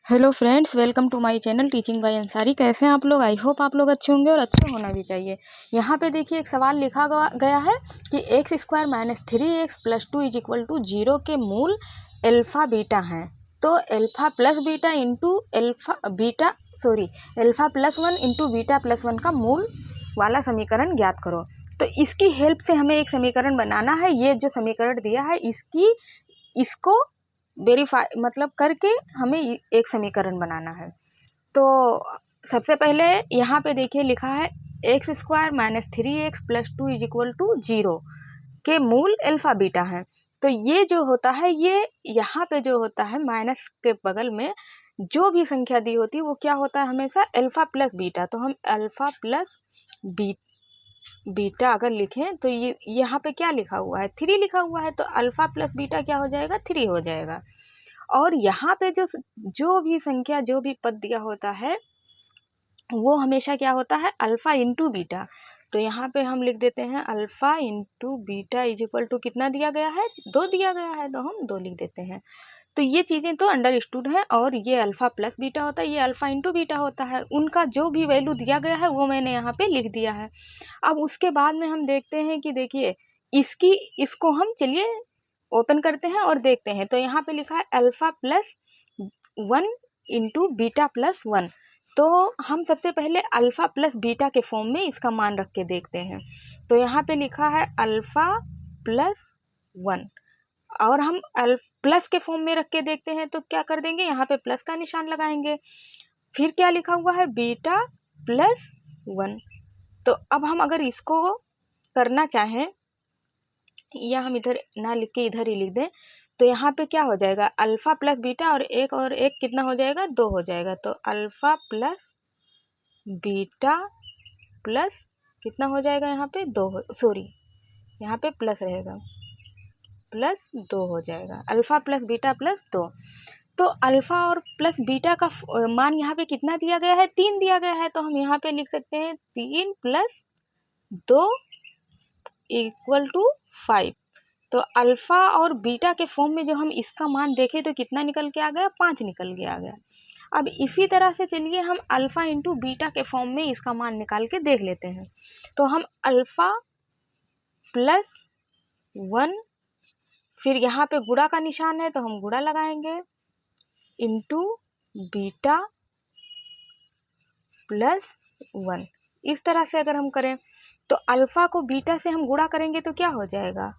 Hello friends, welcome to my channel teaching by Ansari. कैसे हैं आप लोग? आई होप आप लोग अच्छे होंगे और अच्छे होना भी चाहिए। यहाँ पे देखिए एक सवाल लिखा गया है कि x square minus 3x plus 2 is equal to 0 के मूल एल्फ़ा बीटा हैं। तो alpha plus beta into alpha plus 1 into beta plus 1 का मूल वाला समीकरण ज्ञात करो। तो इसकी हेल्प से हमें एक समीकरण बनाना है। ये जो समीकरण दिया है इसको वेरीफाई मतलब करके हमें एक समीकरण बनाना है। तो सबसे पहले यहाँ पे देखिए लिखा है x square minus 3x plus 2 is equal to 0 के मूल अल्फा बीटा है। तो ये जो होता है, ये यहाँ पे जो होता है माइनस के बगल में जो भी संख्या दी होती है वो क्या होता है हमेशा अल्फा प्लस बीटा। तो हम अल्फा प्लस बीटा अगर लिखें तो ये यहाँ पे क्या लिखा हुआ है, 3 लिखा हुआ है। तो अल्फा प्लस बीटा क्या हो जाएगा, 3 हो जाएगा। और यहाँ पे जो भी संख्या जो भी पद दिया होता है वो हमेशा क्या होता है, अल्फा इंटू बीटा। तो यहाँ पे हम लिख देते हैं alpha into beta is equal to कितना दिया गया है, 2 दिया गया है, तो हम 2 लिख देते हैं। तो ये चीज़ें तो अंडरस्टूड है। और ये अल्फा प्लस बीटा होता है, ये अल्फा इंटू बीटा होता है। उनका जो भी वैल्यू दिया गया है वो मैंने यहाँ पे लिख दिया है। अब उसके बाद में हम देखते हैं कि देखिए इसको हम चलिए ओपन करते हैं और देखते हैं। तो यहाँ पे लिखा है alpha plus 1 into beta plus 1। तो हम सबसे पहले अल्फा प्लस बीटा के फॉर्म में इसका मान रख के देखते हैं। तो यहाँ पे लिखा है अल्फा प्लस 1 और हम प्लस के फॉर्म में रख के देखते हैं। तो क्या कर देंगे, यहाँ पे प्लस का निशान लगाएंगे। फिर क्या लिखा हुआ है, बीटा प्लस 1। तो अब हम अगर इसको करना चाहें या हम इधर ना लिख के इधर ही लिख दें तो यहाँ पे क्या हो जाएगा, अल्फा प्लस बीटा और एक कितना हो जाएगा, 2 हो जाएगा। तो अल्फा प्लस बीटा प्लस कितना हो जाएगा, यहाँ पे 2 यहाँ पे प्लस रहेगा, प्लस 2 हो जाएगा। Alpha plus beta plus 2। तो अल्फा और प्लस बीटा का मान यहाँ पे कितना दिया गया है, 3 दिया गया है। तो हम यहाँ पे लिख सकते हैं 3 प्लस 2 इक्वल टू 5। तो अल्फा और बीटा के फॉर्म में जब हम इसका मान देखें तो कितना निकल के आ गया, 5 निकल के आ गया। अब इसी तरह से चलिए हम अल्फा इंटू बीटा के फॉर्म में इसका मान निकाल के देख लेते हैं। तो हम अल्फा प्लस 1, फिर यहाँ पे गुणा का निशान है तो हम गुणा लगाएंगे, इंटू बीटा प्लस 1। इस तरह से अगर हम करें तो अल्फा को बीटा से हम गुणा करेंगे तो क्या हो जाएगा,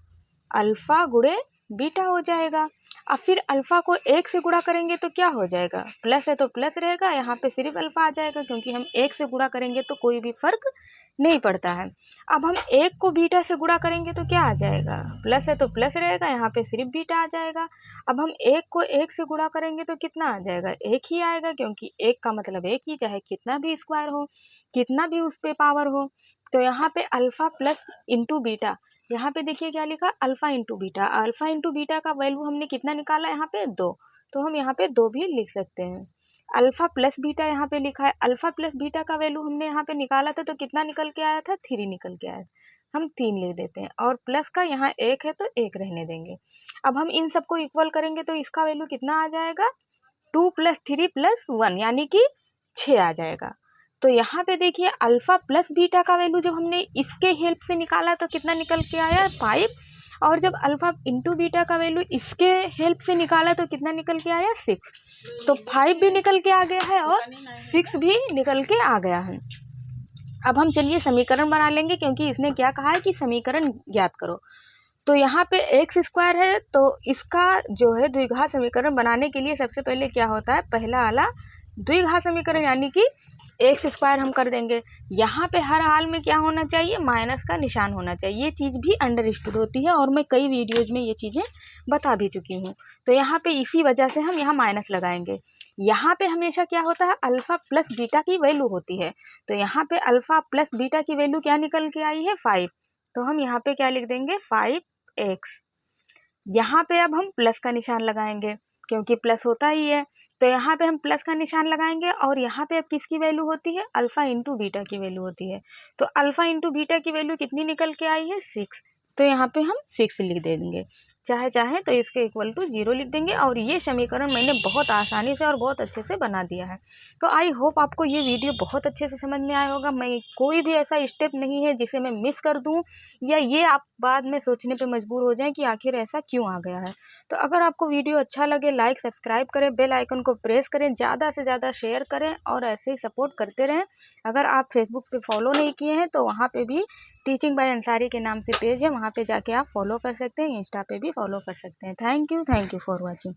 अल्फा गुणे बीटा हो जाएगा। अब फिर अल्फा को 1 से गुणा करेंगे तो क्या हो जाएगा, प्लस है तो प्लस रहेगा, यहाँ पे सिर्फ अल्फा आ जाएगा क्योंकि हम 1 से गुणा करेंगे तो कोई भी फर्क नहीं पड़ता है। अब हम 1 को बीटा से गुणा करेंगे तो क्या आ जाएगा, प्लस है तो प्लस रहेगा, यहाँ पे सिर्फ बीटा आ जाएगा। अब हम 1 को 1 से गुणा करेंगे तो कितना आ जाएगा, 1 ही आएगा क्योंकि 1 का मतलब 1 ही, चाहे कितना भी स्क्वायर हो, कितना भी उस पर पावर हो। तो यहाँ पे अल्फा प्लस इंटू बीटा, यहाँ पे देखिए क्या लिखा, alpha into beta. Alpha into beta का वैल्यू हमने कितना निकाला, यहाँ पे 2। तो हम यहाँ पे 2 भी लिख सकते हैं। अल्फा प्लस बीटा यहाँ पे लिखा है, अल्फा प्लस बीटा का वैल्यू हमने यहाँ पे निकाला था तो कितना निकल के आया था, 3 निकल के आया था। हम 3 लिख देते हैं और प्लस का यहाँ 1 है तो 1 रहने देंगे। अब हम इन सबको इक्वल करेंगे तो इसका वैल्यू कितना आ जाएगा, 2 प्लस 3 प्लस 1 यानी कि 6 आ जाएगा। तो यहाँ पे देखिए अल्फा प्लस बीटा का वैल्यू जब हमने इसके हेल्प से निकाला तो कितना निकल के आया, 5। और जब अल्फा इंटू बीटा का वैल्यू इसके हेल्प से निकाला तो कितना निकल के आया, 6। तो 5 भी निकल के आ गया है और 6 भी निकल के आ गया है। अब हम चलिए समीकरण बना लेंगे क्योंकि इसने क्या कहा है कि समीकरण ज्ञात करो। तो यहाँ पे एक्स स्क्वायर है तो इसका जो है द्विघात समीकरण बनाने के लिए सबसे पहले क्या होता है, पहला वाला द्विघात समीकरण यानी कि एक्स स्क्वायर हम कर देंगे। यहाँ पे हर हाल में क्या होना चाहिए, माइनस का निशान होना चाहिए। ये चीज़ भी अंडरस्टूड होती है और मैं कई वीडियोज में ये चीज़ें बता भी चुकी हूँ। तो यहाँ पे इसी वजह से हम यहाँ माइनस लगाएंगे। यहाँ पे हमेशा क्या होता है, अल्फा प्लस बीटा की वैल्यू होती है। तो यहाँ पे अल्फा प्लस बीटा की वैल्यू क्या निकल के आई है, 5। तो हम यहाँ पे क्या लिख देंगे, 5x। यहाँ पे अब हम प्लस का निशान लगाएंगे क्योंकि प्लस होता ही है। तो यहाँ पे हम प्लस का निशान लगाएंगे और यहाँ पे अब किसकी वैल्यू होती है, अल्फा इंटू बीटा की वैल्यू होती है। तो अल्फा इंटू बीटा की वैल्यू कितनी निकल के आई है, 6। तो यहाँ पे हम 6 लिख देंगे। चाहे चाहें तो इसके इक्वल टू 0 लिख देंगे और ये समीकरण मैंने बहुत आसानी से और बहुत अच्छे से बना दिया है। तो आई होप आपको ये वीडियो बहुत अच्छे से समझ में आया होगा। मैं कोई भी ऐसा स्टेप नहीं है जिसे मैं मिस कर दूँ या ये आप बाद में सोचने पे मजबूर हो जाएँ कि आखिर ऐसा क्यों आ गया है। तो अगर आपको वीडियो अच्छा लगे लाइक सब्सक्राइब करें, बेल आइकन को प्रेस करें, ज़्यादा से ज़्यादा शेयर करें और ऐसे ही सपोर्ट करते रहें। अगर आप फेसबुक पे फॉलो नहीं किए हैं तो वहाँ पे भी टीचिंग बाय अंसारी के नाम से पेज है, वहाँ पे जाके आप फॉलो कर सकते हैं। इंस्टा पे भी फॉलो कर सकते हैं। Thank you for watching.